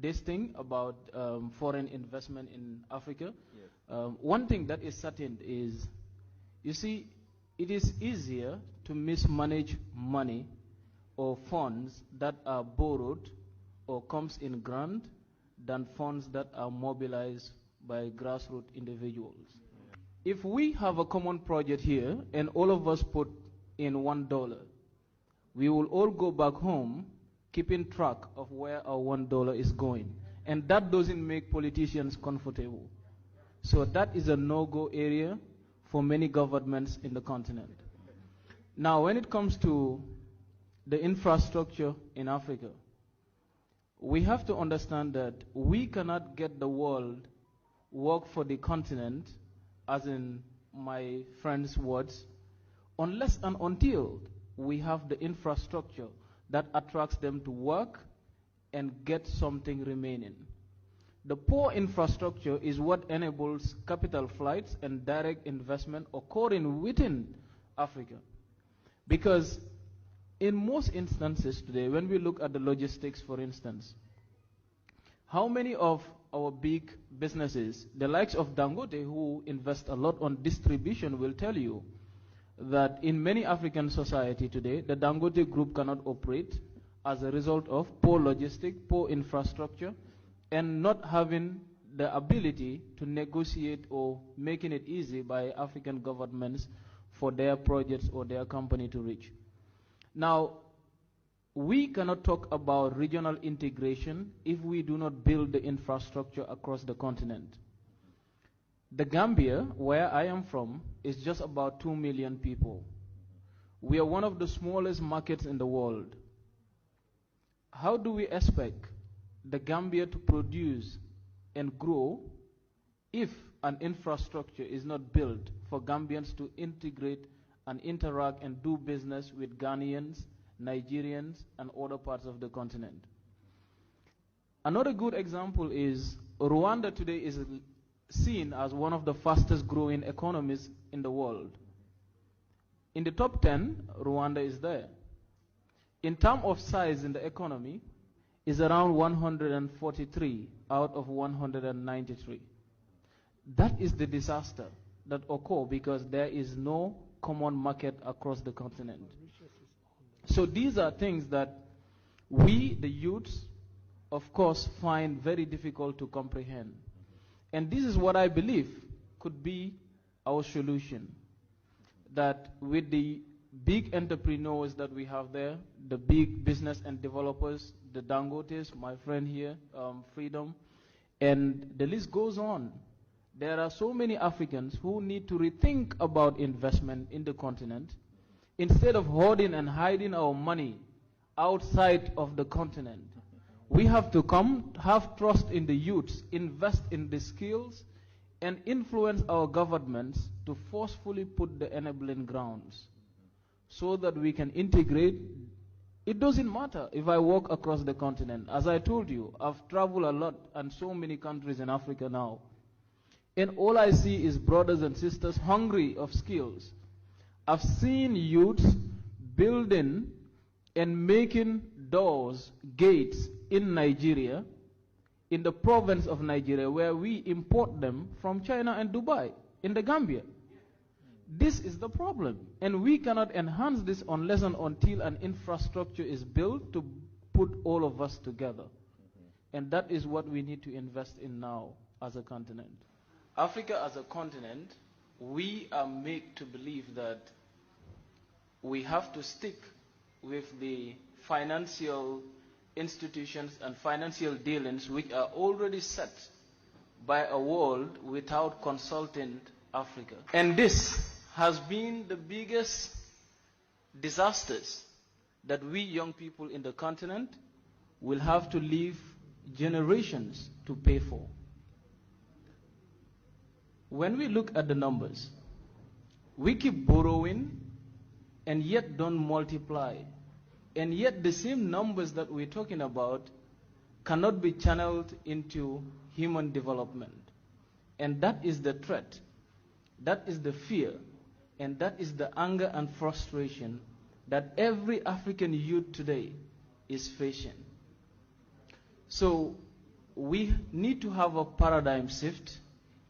this thing about foreign investment in Africa. Yes. One thing that is certain is, you see, it is easier to mismanage money or funds that are borrowed or comes in grant than funds that are mobilized by grassroots individuals. If we have a common project here and all of us put in $1, we will all go back home keeping track of where our $1 is going. And that doesn't make politicians comfortable. So that is a no-go area for many governments in the continent. Now, when it comes to the infrastructure in Africa, we have to understand that we cannot get the world work for the continent, as in my friend's words, unless and until we have the infrastructure that attracts them to work and get something remaining. The poor infrastructure is what enables capital flights and direct investment occurring within Africa. Because in most instances today, when we look at the logistics, for instance, how many of our big businesses, the likes of Dangote, who invest a lot on distribution, will tell you that in many African society today, the Dangote group cannot operate as a result of poor logistics, poor infrastructure, and not having the ability to negotiate or making it easy by African governments for their projects or their company to reach. Now, we cannot talk about regional integration if we do not build the infrastructure across the continent. The Gambia, where I am from, is just about 2 million people. We are one of the smallest markets in the world. How do we expect the Gambia to produce and grow if an infrastructure is not built for Gambians to integrate and interact and do business with Ghanaians, Nigerians, and other parts of the continent? Another good example is Rwanda today is seen as one of the fastest growing economies in the world. In the top 10, Rwanda is there. In terms of size in the economy, is around 143 out of 193. That is the disaster that occurs because there is no common market across the continent. So these are things that we, the youths, of course, find very difficult to comprehend. And this is what I believe could be our solution. That with the big entrepreneurs that we have there, the big business and developers, the Dangotes, my friend here, Freedom, and the list goes on. There are so many Africans who need to rethink about investment in the continent. Instead of hoarding and hiding our money outside of the continent, we have to come, have trust in the youths, invest in the skills, and influence our governments to forcefully put the enabling grounds so that we can integrate. It doesn't matter if I walk across the continent. As I told you, I've traveled a lot and so many countries in Africa now. And all I see is brothers and sisters hungry of skills. I've seen youths building and making doors, gates in Nigeria, in the province of Nigeria, where we import them from China and Dubai, in the Gambia. This is the problem. And we cannot enhance this unless and until an infrastructure is built to put all of us together. And that is what we need to invest in now as a continent. Africa as a continent, we are made to believe that we have to stick with the financial institutions and financial dealings which are already set by a world without consulting Africa. And this has been the biggest disasters that we young people in the continent will have to leave generations to pay for. When we look at the numbers, we keep borrowing and yet don't multiply. And yet the same numbers that we're talking about cannot be channeled into human development. And that is the threat. That is the fear. And that is the anger and frustration that every African youth today is facing. So we need to have a paradigm shift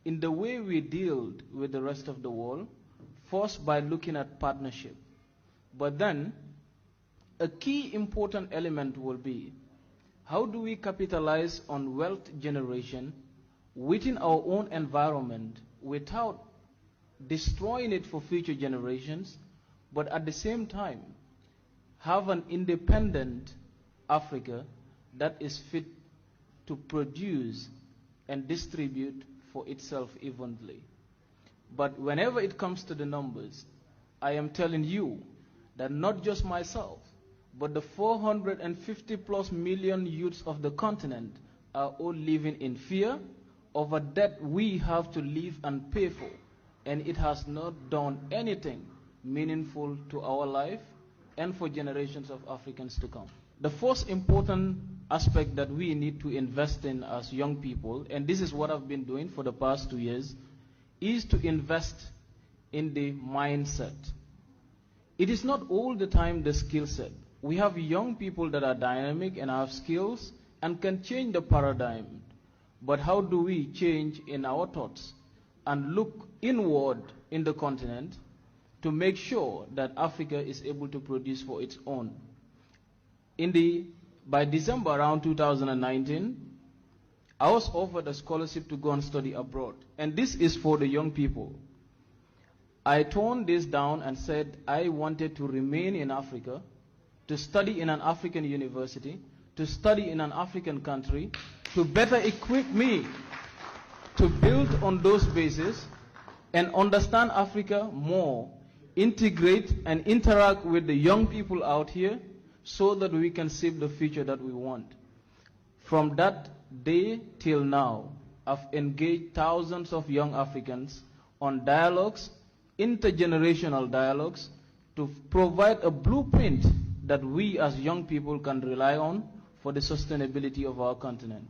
in the way we deal with the rest of the world, first by looking at partnership. But then, a key important element will be, how do we capitalize on wealth generation within our own environment without destroying it for future generations, but at the same time have an independent Africa that is fit to produce and distribute for itself evenly. But whenever it comes to the numbers, I am telling you that not just myself, but the 450 plus million youths of the continent are all living in fear of a debt we have to live and pay for, and it has not done anything meaningful to our life and for generations of Africans to come. The first important aspect that we need to invest in as young people, and this is what I've been doing for the past 2 years, is to invest in the mindset. It is not all the time the skill set. We have young people that are dynamic and have skills and can change the paradigm. But how do we change in our thoughts and look inward in the continent to make sure that Africa is able to produce for its own? By December around 2019, I was offered a scholarship to go and study abroad. And this is for the young people. I toned this down and said I wanted to remain in Africa, to study in an African university, to study in an African country, to better equip me to build on those bases and understand Africa more, integrate and interact with the young people out here so that we can shape the future that we want. From that day till now, I've engaged thousands of young Africans on dialogues, intergenerational dialogues, to provide a blueprint that we as young people can rely on for the sustainability of our continent.